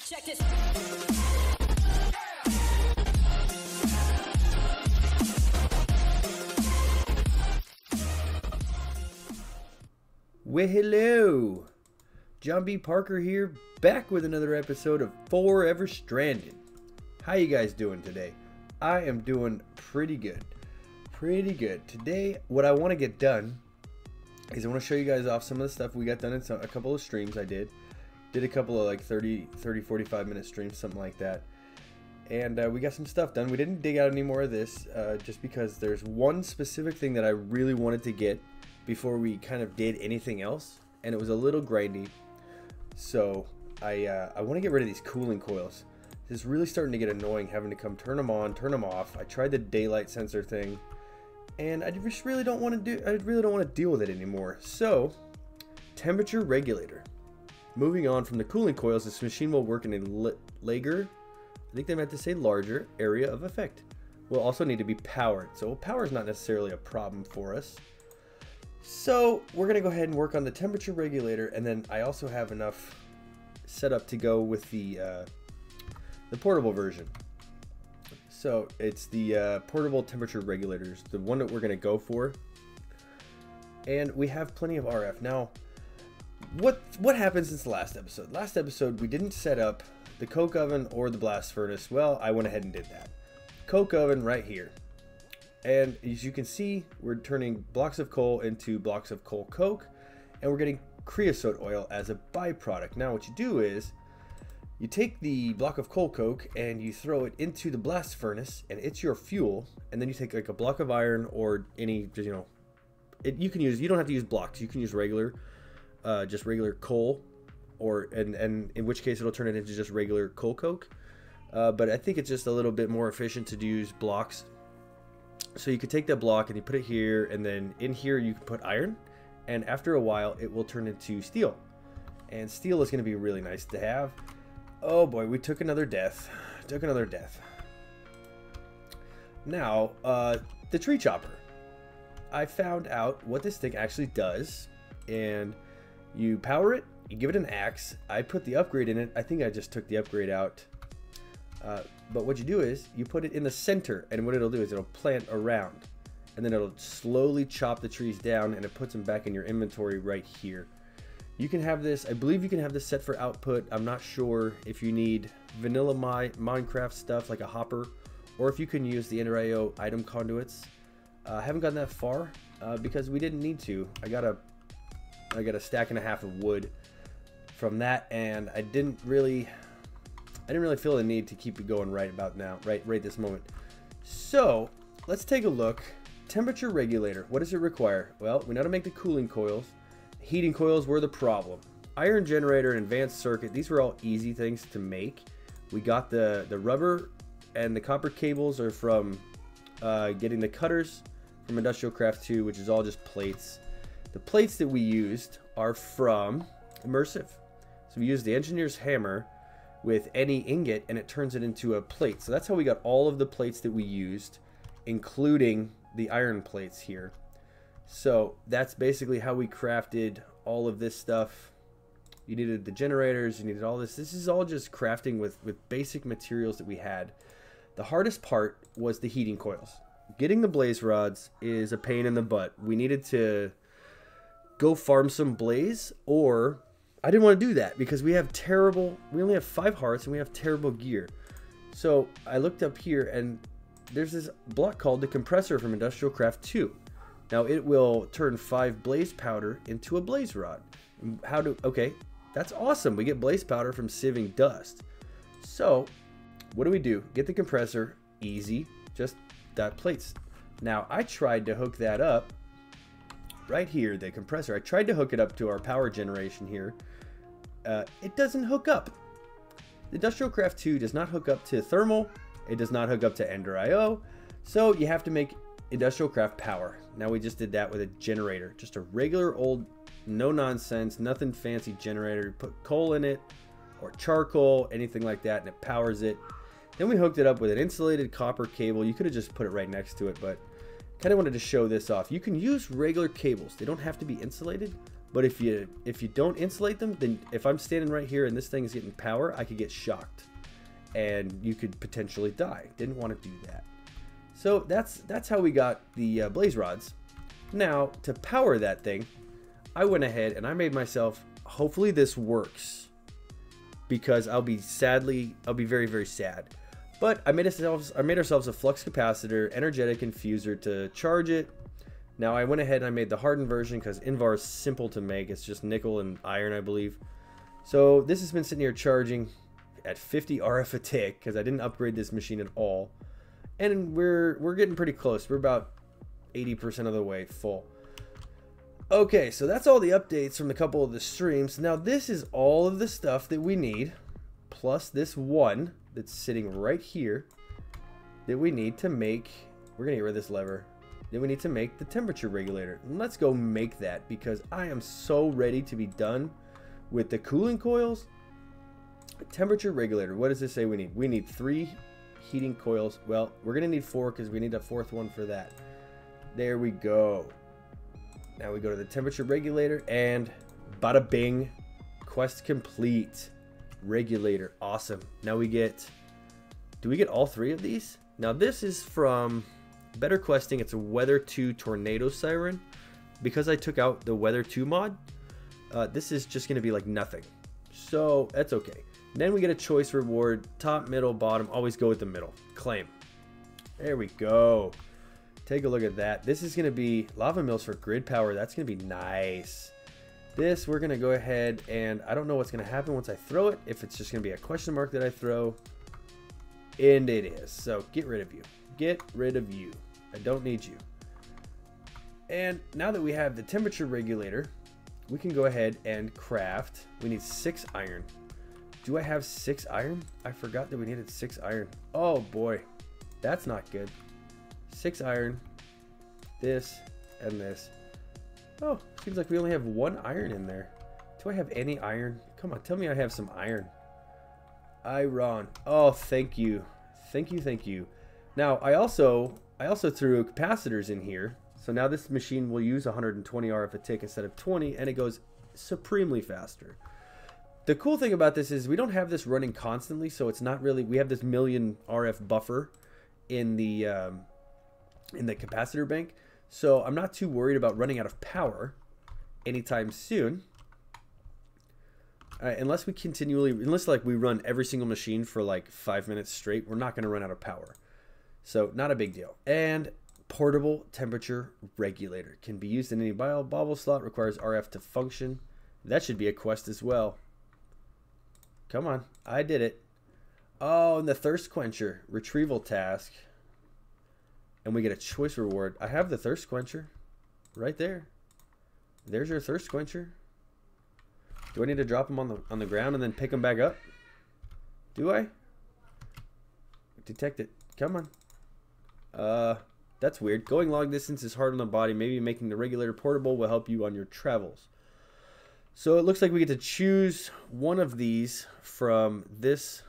Check this. Well, hello, JohnBParker here, back with another episode of Forever Stranded. How you guys doing today? I am doing pretty good. Today, what I want to get done is I want to show you guys off some of the stuff we got done in a couple of streams I did. Did a couple of like 45 minute streams, something like that. And we got some stuff done. We didn't dig out any more of this just because there's one specific thing that I really wanted to get before we kind of did anything else. And it was a little grindy. So I want to get rid of these cooling coils. It's really starting to get annoying having to come turn them on, turn them off. I tried the daylight sensor thing. And I just really don't want to deal with it anymore. So, temperature regulator. Moving on from the cooling coils, this machine will work in a larger, I think they meant to say larger, area of effect. Will also need to be powered. So power is not necessarily a problem for us. So we're gonna go ahead and work on the temperature regulator, and then I also have enough set up to go with the portable version. So it's the portable temperature regulators, the one that we're gonna go for. And we have plenty of RF. Now, what happened since the last episode? Last episode, we didn't set up the coke oven or the blast furnace. Well, I went ahead and did that. Coke oven right here. And as you can see, we're turning blocks of coal into blocks of coal coke, and we're getting creosote oil as a byproduct. Now what you do is, you take the block of coal coke and you throw it into the blast furnace, and it's your fuel. And then you take like a block of iron or any, you don't have to use blocks. You can use regular coal, and in which case it'll turn it into just regular coal coke. But I think it's just a little bit more efficient to use blocks. So you could take that block and you put it here, and then in here you can put iron, and after a while it will turn into steel. And steel is going to be really nice to have. Oh boy, we took another death. Now, the tree chopper. I found out what this thing actually does, and you power it, you give it an axe. I put the upgrade in it. I think I just took the upgrade out. But what you do is you put it in the center, and what it'll do is it'll plant around, and then it'll slowly chop the trees down, and it puts them back in your inventory right here. You can have this, I believe you can have this set for output. I'm not sure if you need vanilla Minecraft stuff like a hopper, or if you can use the Ender IO item conduits. I haven't gotten that far because we didn't need to. I got a stack and a half of wood from that, and I didn't really feel the need to keep it going right about now, right this moment. So let's take a look. Temperature regulator, what does it require? Well, we know how to make the cooling coils. Heating coils were the problem. Iron generator and advanced circuit, these were all easy things to make. We got the rubber and the copper cables are from getting the cutters from Industrial Craft 2, which is all just plates. The plates that we used are from Immersive. So we used the engineer's hammer with any ingot, and it turns it into a plate. So that's how we got all of the plates that we used, including the iron plates here. So that's basically how we crafted all of this stuff. You needed the generators, you needed all this. This is all just crafting with basic materials that we had. The hardest part was the heating coils. Getting the blaze rods is a pain in the butt. We needed to go farm some blaze, or I didn't want to do that because we only have 5 hearts and we have terrible gear. So I looked up here, and there's this block called the compressor from Industrial Craft 2. Now it will turn 5 blaze powder into a blaze rod. Okay, that's awesome. We get blaze powder from sieving dust. So what do? Get the compressor, easy, just that plates. Now I tried to hook that up right here, the compressor. I tried to hook it up to our power generation here. It doesn't hook up. The Industrial Craft 2 does not hook up to thermal. It does not hook up to Ender IO. So you have to make Industrial Craft power. Now we just did that with a generator, just a regular old, no nonsense, nothing fancy generator. Put coal in it or charcoal, anything like that, and it powers it. Then we hooked it up with an insulated copper cable. You could have just put it right next to it, but kind of wanted to show this off. You can use regular cables. They don't have to be insulated, But if you don't insulate them, then if I'm standing right here and this thing is getting power, I could get shocked. And you could potentially die. Didn't want to do that. So that's how we got the blaze rods. Now, to power that thing, I went ahead and I made myself, hopefully this works. Because I'll be very, very sad. But I made ourselves a flux capacitor, energetic infuser to charge it. Now I went ahead and I made the hardened version because Invar is simple to make. It's just nickel and iron, I believe. So this has been sitting here charging at 50 RF a tick because I didn't upgrade this machine at all. And we're getting pretty close. We're about 80% of the way full. Okay, so that's all the updates from a couple of the streams. Now this is all of the stuff that we need, plus this one that's sitting right here that we need to make. We're gonna get rid of this lever. Then we need to make the temperature regulator. And let's go make that because I am so ready to be done with the cooling coils. Temperature regulator. What does this say we need? We need 3 heating coils. Well, we're gonna need 4 because we need a 4th one for that. There we go. Now we go to the temperature regulator and bada bing, quest complete. Regulator, awesome. Now we get, do we get all 3 of these? Now this is from Better Questing. It's a Weather 2 Tornado Siren. Because I took out the Weather 2 mod, this is just gonna be like nothing. So that's okay. Then we get a choice reward, top, middle, bottom. Always go with the middle. Claim. There we go. Take a look at that. This is gonna be lava mills for grid power. That's gonna be nice. This, we're gonna go ahead and I don't know what's gonna happen once I throw it. If it's just gonna be a question mark that I throw. And it is. So get rid of you. Get rid of you. I don't need you. And now that we have the temperature regulator, we can go ahead and craft. We need 6 iron. Do I have 6 iron? I forgot that we needed 6 iron. Oh boy. That's not good. 6 iron. This and this. Oh, seems like we only have 1 iron in there. Do I have any iron? Come on, tell me I have some iron. Iron. Oh, thank you. Thank you, thank you. Now, I also threw capacitors in here. So now this machine will use 120 RF a tick instead of 20, and it goes supremely faster. The cool thing about this is we don't have this running constantly, so it's not really, we have this million RF buffer in the capacitor bank. So I'm not too worried about running out of power anytime soon. Unless like we run every single machine for like 5 minutes straight, we're not going to run out of power. So not a big deal. And portable temperature regulator can be used in any bobble slot, requires RF to function. That should be a quest as well. Come on, I did it. Oh, and the thirst quencher retrieval task. And we get a choice reward. I have the thirst quencher right there. There's your thirst quencher. Do I need to drop them on the ground and then pick them back up? Do I? Detect it. Come on. That's weird. Going long distance is hard on the body. Maybe making the regulator portable will help you on your travels. So it looks like we get to choose one of these from this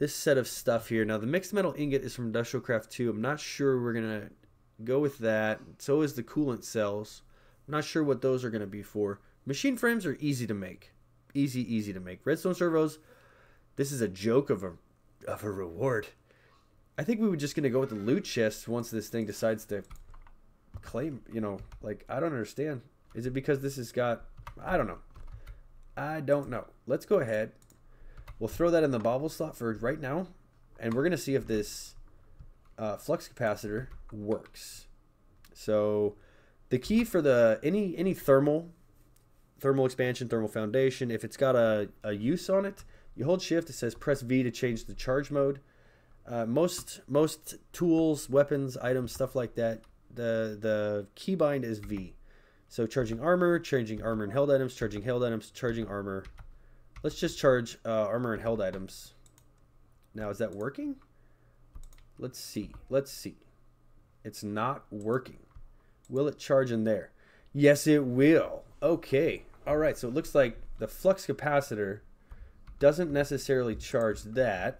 set of stuff here. Now the mixed metal ingot is from Industrial Craft 2. I'm not sure we're gonna go with that. So is the coolant cells. I'm not sure what those are gonna be for. Machine frames are easy to make. Easy to make. Redstone servos. This is a joke of a reward. I think we were just gonna go with the loot chest once this thing decides to claim. You know, like I don't understand. Is it because this has got? I don't know. I don't know. Let's go ahead. We'll throw that in the bobble slot for right now, and we're gonna see if this flux capacitor works. So the key for the any thermal expansion, thermal foundation, if it's got a use on it, you hold shift. It says press V to change the charge mode. Most tools, weapons, items, stuff like that, the keybind is V. So charging armor and held items, charging held items, charging armor. Let's just charge armor and held items. Now, is that working? Let's see. It's not working. Will it charge in there? Yes, it will. Okay. All right. So it looks like the flux capacitor doesn't necessarily charge that.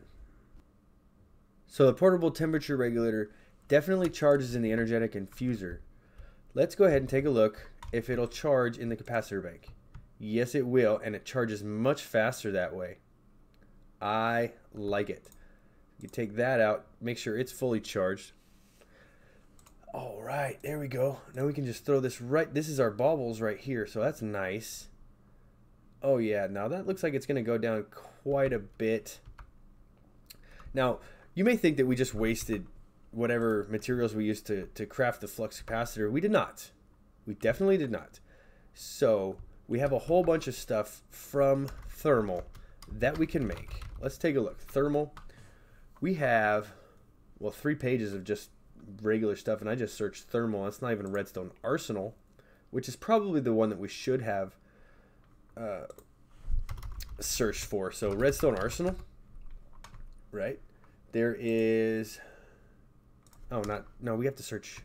So the portable temperature regulator definitely charges in the energetic infuser. Let's go ahead and take a look if it'll charge in the capacitor bank. Yes, it will, and it charges much faster that way. I like it. You take that out, make sure it's fully charged. All right, there we go. Now we can just throw this right. This is our baubles right here, so that's nice. Oh yeah, now that looks like it's going to go down quite a bit. Now, you may think that we just wasted whatever materials we used to craft the flux capacitor. We did not. We definitely did not. So we have a whole bunch of stuff from thermal that we can make. Let's take a look. Thermal. We have, well, 3 pages of just regular stuff, and I just searched thermal. That's not even a redstone arsenal, which is probably the one that we should have searched for. So redstone arsenal, right? There is, oh, not, no, we have to search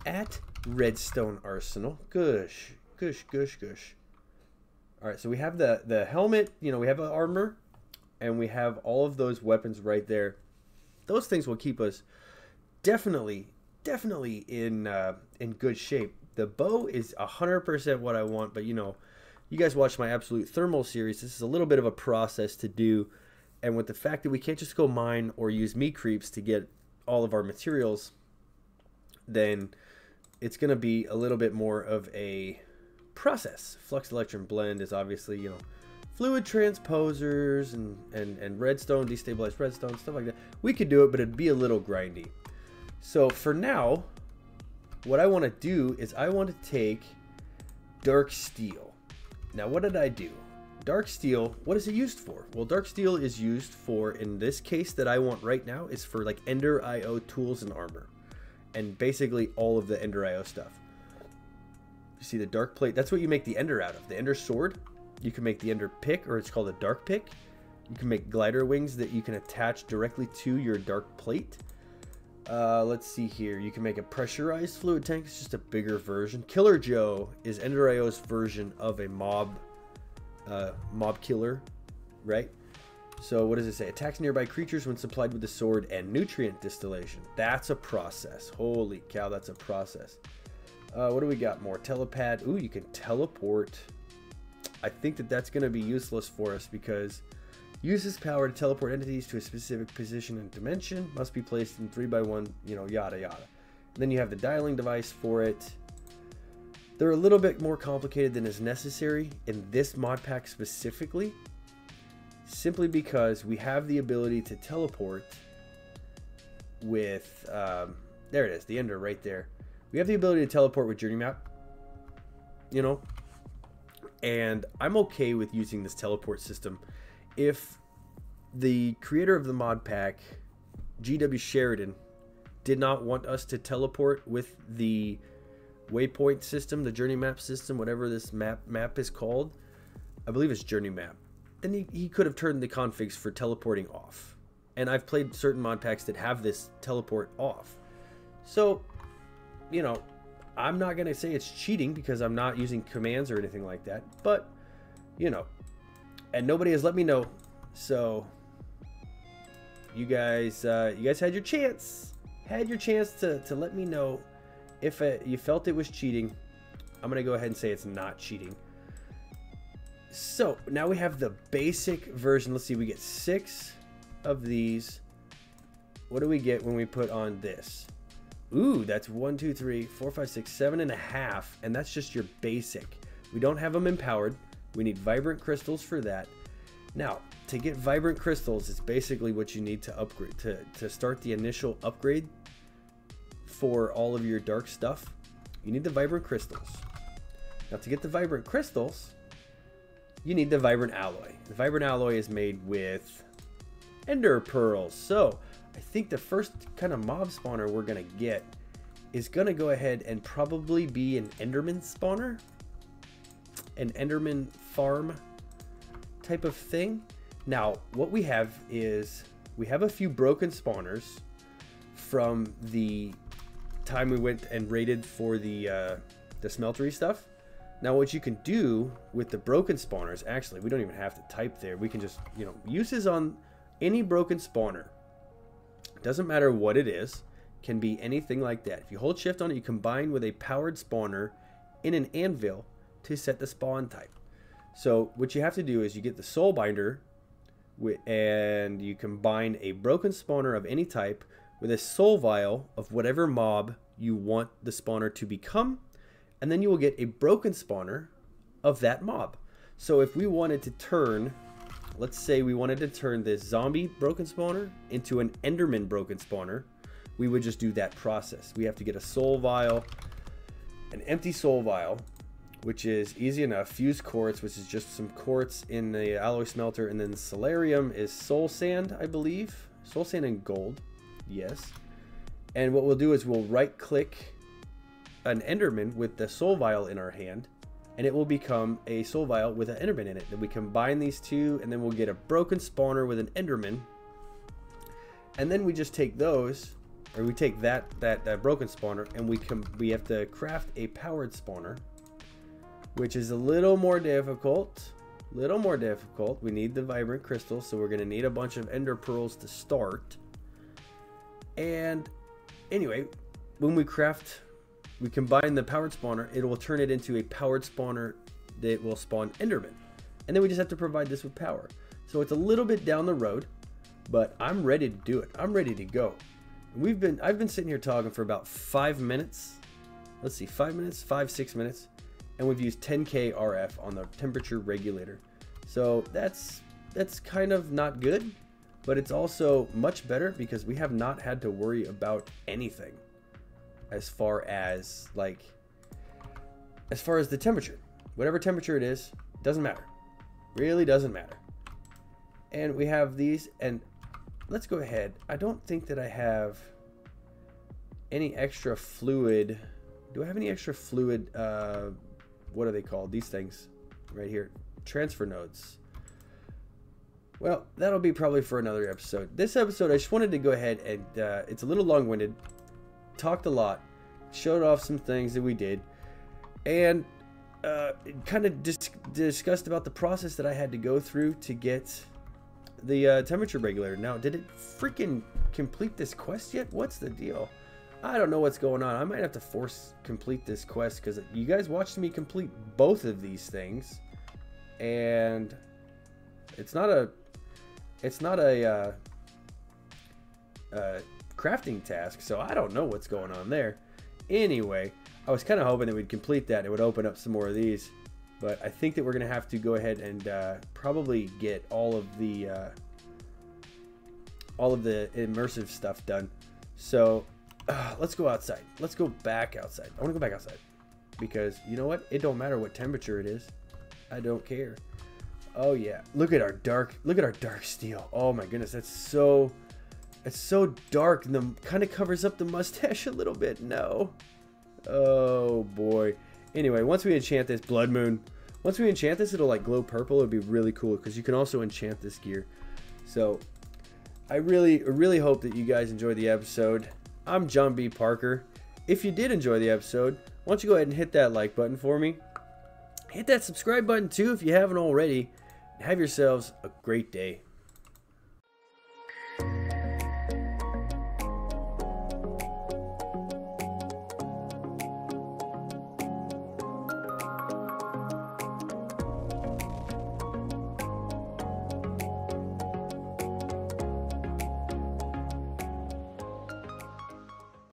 at redstone arsenal. Gush, gush, gush, gush. All right, so we have the helmet, you know, we have armor, and we have all of those weapons right there. Those things will keep us definitely in good shape. The bow is 100% what I want, but you know, you guys watch my absolute thermal series. This is a little bit of a process to do, and with the fact that we can't just go mine or use meat creeps to get all of our materials, then it's going to be a little bit more of a process. Flux electron blend is obviously, you know, fluid transposers and redstone, destabilized redstone, stuff like that. We could do it, but it'd be a little grindy. So for now, what I want to do is I want to take dark steel. Now, what did I do? Dark steel, what is it used for? Well, dark steel is used for, in this case that I want right now, is for like Ender IO tools and armor. And basically all of the Ender IO stuff. You see the dark plate? That's what you make the Ender out of. The Ender sword. You can make the Ender pick, or it's called a dark pick. You can make glider wings that you can attach directly to your dark plate. Let's see here. You can make a pressurized fluid tank. It's just a bigger version. Killer Joe is Ender IO's version of a mob killer, right? So what does it say? Attacks nearby creatures when supplied with the sword and nutrient distillation. That's a process. Holy cow, that's a process. What do we got more? Telepad. Ooh, you can teleport. I think that that's going to be useless for us because uses power to teleport entities to a specific position and dimension. Must be placed in 3x1, you know, yada yada. And then you have the dialing device for it. They're a little bit more complicated than is necessary in this mod pack specifically, simply because we have the ability to teleport with, there it is, the Ender right there. We have the ability to teleport with Journey Map, you know, and I'm okay with using this teleport system. If the creator of the mod pack, GW Sheridan, did not want us to teleport with the waypoint system, the journey map system, whatever this map is called, I believe it's journey map, then he could have turned the configs for teleporting off. And I've played certain mod packs that have this teleport off. So, you know, I'm not going to say it's cheating because I'm not using commands or anything like that, but, you know, and nobody has let me know. So you guys had your chance to let me know if you felt it was cheating. I'm going to go ahead and say it's not cheating. So now we have the basic version. Let's see, we get 6 of these. What do we get when we put on this? Ooh, that's 1, 2, 3, 4, 5, 6, 7.5, and that's just your basic. We don't have them empowered. We need vibrant crystals for that. Now, to get vibrant crystals, it's basically what you need to upgrade to start the initial upgrade for all of your dark stuff. You need the vibrant crystals. Now, to get the vibrant crystals, you need the vibrant alloy. The vibrant alloy is made with ender pearls. So I think the first kind of mob spawner we're gonna get is gonna go ahead and probably be an enderman spawner, an enderman farm type of thing. Now what we have is we have a few broken spawners from the time we went and raided for the smeltery stuff. Now what you can do with the broken spawners, actually we don't even have to type there, we can just, uses on any broken spawner. Doesn't matter what it is, can be anything like that. If you hold shift on it, you combine with a powered spawner in an anvil to set the spawn type. So what you have to do is you get the soul binder and you combine a broken spawner of any type with a soul vial of whatever mob you want the spawner to become, and then you will get a broken spawner of that mob. So if we wanted to turn, let's say we wanted to turn this zombie broken spawner into an enderman broken spawner, we would just do that process. We have to get a soul vial, an empty soul vial, which is easy enough. Fused quartz, which is just some quartz in the alloy smelter, and then solarium is soul sand, I believe. Soul sand and gold, yes. And what we'll do is we'll right click an enderman with the soul vial in our hand, and it will become a soul vial with an enderman in it. Then we combine these two, and then we'll get a broken spawner with an enderman. And then we just take those, or we take that broken spawner, and we have to craft a powered spawner, which is a little more difficult. We need the vibrant crystals, so we're going to need a bunch of ender pearls to start. And anyway, when we combine the powered spawner, it will turn it into a powered spawner that will spawn enderman. And then we just have to provide this with power. So it's a little bit down the road, but I'm ready to do it. I'm ready to go. I've been sitting here talking for about 5 minutes. Let's see, 5 minutes, 6 minutes. And we've used 10K RF on the temperature regulator. So that's kind of not good, but it's also much better because we have not had to worry about anything as far as the temperature. Whatever temperature it is, doesn't matter. Really doesn't matter. And we have these, and let's go ahead. I don't think that I have any extra fluid. Do I have any extra fluid? What are they called? These things right here. Transfer nodes. Well, that'll be probably for another episode. This episode, I just wanted to go ahead and, it's a little long-winded. Talked a lot. Showed off some things that we did. And kind of discussed about the process that I had to go through to get the temperature regulator. Now, did it freaking complete this quest yet? What's the deal? I don't know what's going on. I might have to force complete this quest because you guys watched me complete both of these things, and it's not a crafting task, so I don't know what's going on there. Anyway, I was kind of hoping that we'd complete that and it would open up some more of these, but I think that we're gonna have to go ahead and probably get all of the immersive stuff done. So let's go outside. Let's go back outside. I want to go back outside because you know what? It don't matter what temperature it is. I don't care. Oh yeah, look at our dark steel. Oh my goodness, it's so dark, and the kind of covers up the mustache a little bit. No. Oh boy. Anyway, once we enchant this blood moon, once we enchant this, it'll like glow purple. It'd be really cool because you can also enchant this gear. So I really hope that you guys enjoyed the episode. I'm JohnBParker. If you did enjoy the episode, why don't you go ahead and hit that like button for me. Hit that subscribe button too if you haven't already. Have yourselves a great day.